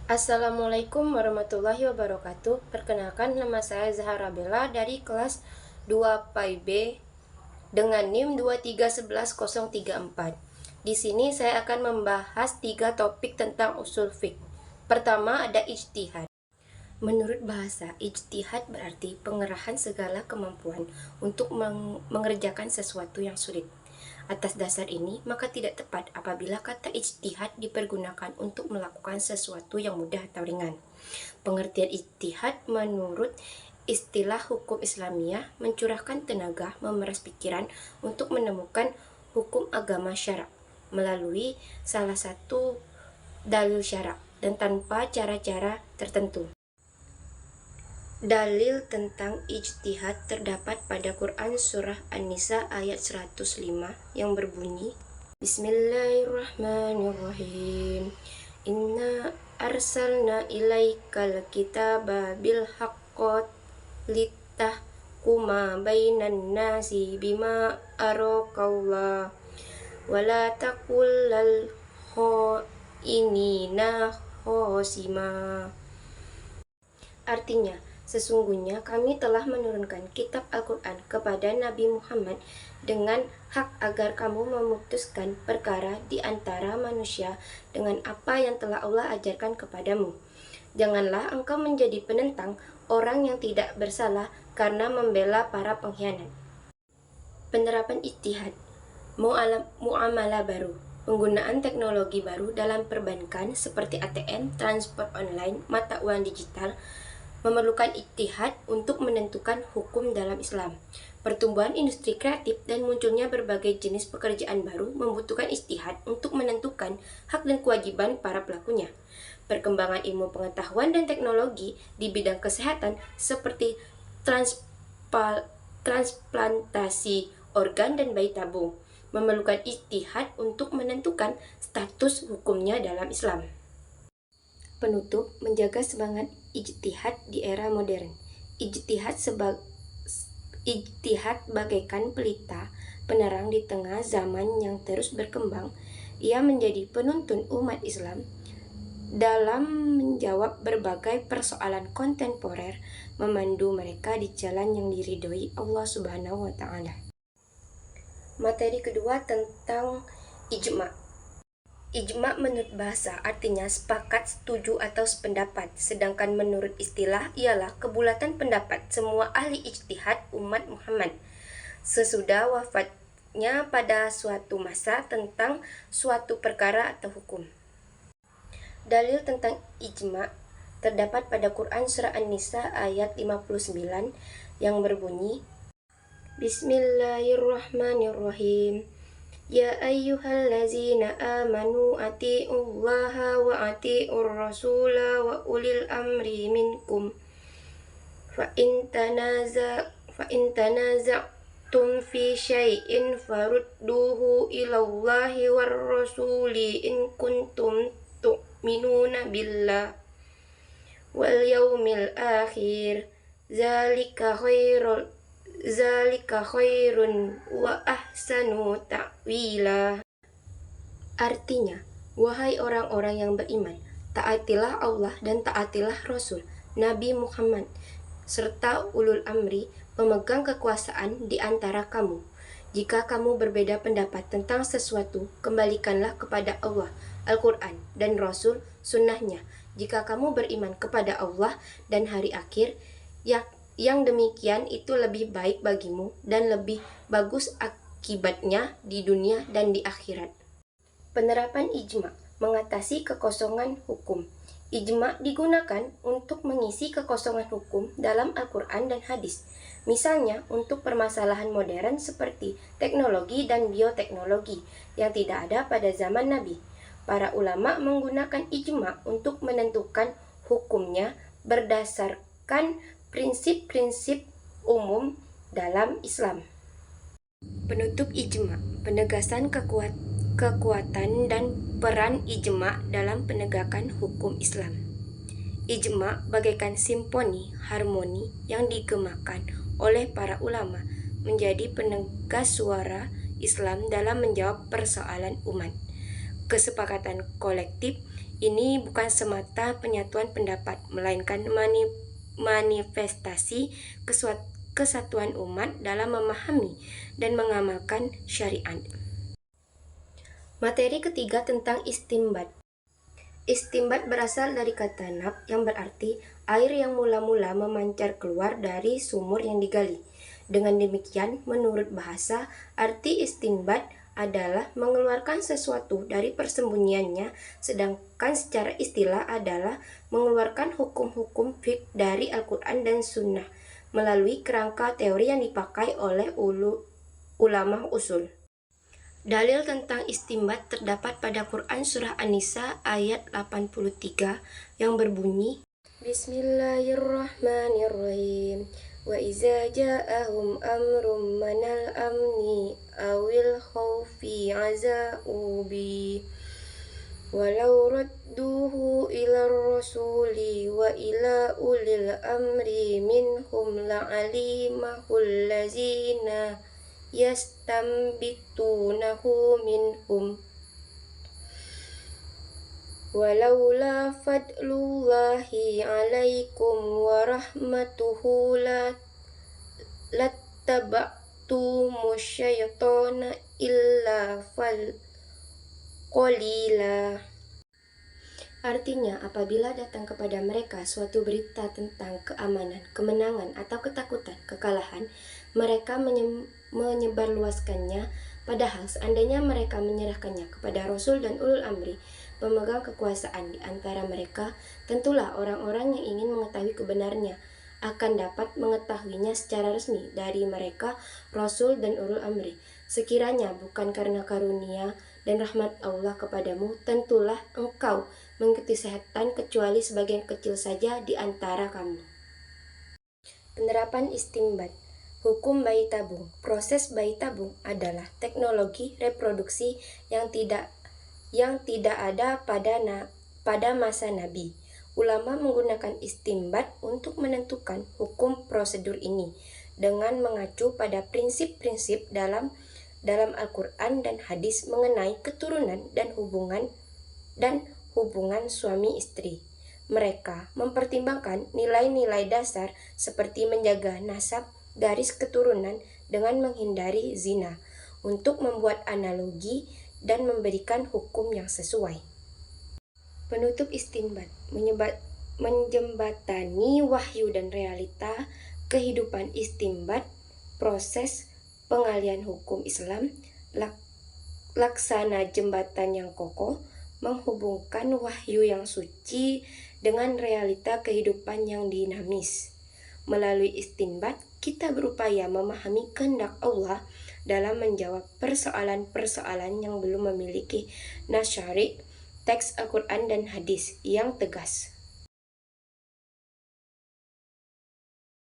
Assalamualaikum warahmatullahi wabarakatuh. Perkenalkan, nama saya Zahara Bella dari kelas 2 PAIB dengan NIM 2311034. Di sini saya akan membahas 3 topik tentang usul fiqh. Pertama ada ijtihad. Menurut bahasa, ijtihad berarti pengerahan segala kemampuan untuk mengerjakan sesuatu yang sulit. Atas dasar ini, maka tidak tepat apabila kata ijtihad dipergunakan untuk melakukan sesuatu yang mudah atau ringan. Pengertian ijtihad menurut istilah hukum Islamiyah mencurahkan tenaga, memeras pikiran untuk menemukan hukum agama syarak melalui salah satu dalil syarak dan tanpa cara-cara tertentu. Dalil tentang ijtihad terdapat pada Quran Surah An-Nisa ayat 105 yang berbunyi, Bismillahirrahmanirrahim. Inna arsalna ilaikal kitaba bil haqqi litahkuma bainan nasi bima arakallah wala takul lal khainina khosima. Artinya, sesungguhnya kami telah menurunkan kitab Al-Quran kepada Nabi Muhammad dengan hak agar kamu memutuskan perkara di antara manusia dengan apa yang telah Allah ajarkan kepadamu. Janganlah engkau menjadi penentang orang yang tidak bersalah karena membela para pengkhianat. Penerapan ijtihad, muamalah baru, penggunaan teknologi baru dalam perbankan seperti ATM, transport online, mata uang digital, memerlukan ijtihad untuk menentukan hukum dalam Islam. Pertumbuhan industri kreatif dan munculnya berbagai jenis pekerjaan baru membutuhkan ijtihad untuk menentukan hak dan kewajiban para pelakunya. Perkembangan ilmu pengetahuan dan teknologi di bidang kesehatan seperti transplantasi organ dan bayi tabung memerlukan ijtihad untuk menentukan status hukumnya dalam Islam. Penutup, menjaga semangat ijtihad di era modern. Ijtihad bagaikan pelita penerang di tengah zaman yang terus berkembang. Ia menjadi penuntun umat Islam dalam menjawab berbagai persoalan kontemporer, memandu mereka di jalan yang diridhoi Allah Subhanahu wa Ta'ala. Materi kedua tentang ijma'. Ijma' menurut bahasa artinya sepakat, setuju, atau sependapat, sedangkan menurut istilah ialah kebulatan pendapat semua ahli ijtihad umat Muhammad sesudah wafatnya pada suatu masa tentang suatu perkara atau hukum. Dalil tentang ijma' terdapat pada Quran Surah An-Nisa ayat 59 yang berbunyi, Bismillahirrahmanirrahim. Ya ayyuhallazina amanu ati'ullaha wa ati'ur rasula wa ulil amri minkum. Fa in tanaza'tum fi syai'in farudduhu ilallahi war rasuli in kuntum tu'minuna billah wal yaumil akhir. Zalika khairun wa ahsanu ta'wila. Artinya, wahai orang-orang yang beriman, taatilah Allah dan taatilah Rasul Nabi Muhammad serta ulul amri, pemegang kekuasaan di antara kamu. Jika kamu berbeda pendapat tentang sesuatu, kembalikanlah kepada Allah, Al-Quran, dan Rasul, sunnahnya. Jika kamu beriman kepada Allah dan hari akhir, yang demikian itu lebih baik bagimu dan lebih bagus akibatnya di dunia dan di akhirat. Penerapan ijma' mengatasi kekosongan hukum. Ijma' digunakan untuk mengisi kekosongan hukum dalam Al-Quran dan hadis. Misalnya untuk permasalahan modern seperti teknologi dan bioteknologi yang tidak ada pada zaman Nabi. Para ulama menggunakan ijma' untuk menentukan hukumnya berdasarkan prinsip-prinsip umum dalam Islam. Penutup ijma', penegasan kekuatan dan peran ijma' dalam penegakan hukum Islam. Ijma' bagaikan simfoni harmoni yang digemakan oleh para ulama menjadi penegas suara Islam dalam menjawab persoalan umat. Kesepakatan kolektif Ini bukan semata penyatuan pendapat, melainkan manifestasi kesatuan umat dalam memahami dan mengamalkan syariat. Materi ketiga tentang istimbat. Istimbat berasal dari kata nab yang berarti air yang mula-mula memancar keluar dari sumur yang digali. Dengan demikian, menurut bahasa, arti istimbat adalah mengeluarkan sesuatu dari persembunyiannya, sedangkan secara istilah adalah mengeluarkan hukum-hukum fiqh dari Al-Quran dan Sunnah melalui kerangka teori yang dipakai oleh ulama usul. Dalil tentang istimbat terdapat pada Quran Surah An-Nisa ayat 83 yang berbunyi, Bismillahirrahmanirrahim. Wa iza ja'ahum amrum manal amni awil khawfi aza'u bi walau radduhu ila rasuli wa ila ulil amri minhum la'alimahul lazina yastambitunahu minhum walaula fadlullahi alaikum wa rahmatuhu lattaba'tumus syaitana illa fal qalila. Artinya, apabila datang kepada mereka suatu berita tentang keamanan, kemenangan, atau ketakutan, kekalahan, mereka menyebarluaskannya, padahal seandainya mereka menyerahkannya kepada Rasul dan Ulul Amri, pemegang kekuasaan di antara mereka, tentulah orang-orang yang ingin mengetahui kebenarnya akan dapat mengetahuinya secara resmi dari mereka, Rasul dan Ulul Amri. Sekiranya bukan karena karunia dan rahmat Allah kepadamu, tentulah engkau mengikuti setan kecuali sebagian kecil saja di antara kamu. Penerapan istimbat. Hukum bayi tabung. Proses bayi tabung adalah teknologi reproduksi yang tidak ada pada masa Nabi. Ulama menggunakan istimbat untuk menentukan hukum prosedur ini dengan mengacu pada prinsip-prinsip dalam Al-Quran dan hadis mengenai keturunan dan hubungan suami istri. Mereka mempertimbangkan nilai-nilai dasar seperti menjaga nasab, garis keturunan dengan menghindari zina untuk membuat analogi dan memberikan hukum yang sesuai. Penutup istimbat menjembatani wahyu dan realita kehidupan istimbat, proses pengalian hukum Islam, laksana jembatan yang kokoh, menghubungkan wahyu yang suci dengan realita kehidupan yang dinamis. Melalui istinbat, kita berupaya memahami kehendak Allah dalam menjawab persoalan-persoalan yang belum memiliki nas syari', teks Al-Quran dan hadis yang tegas.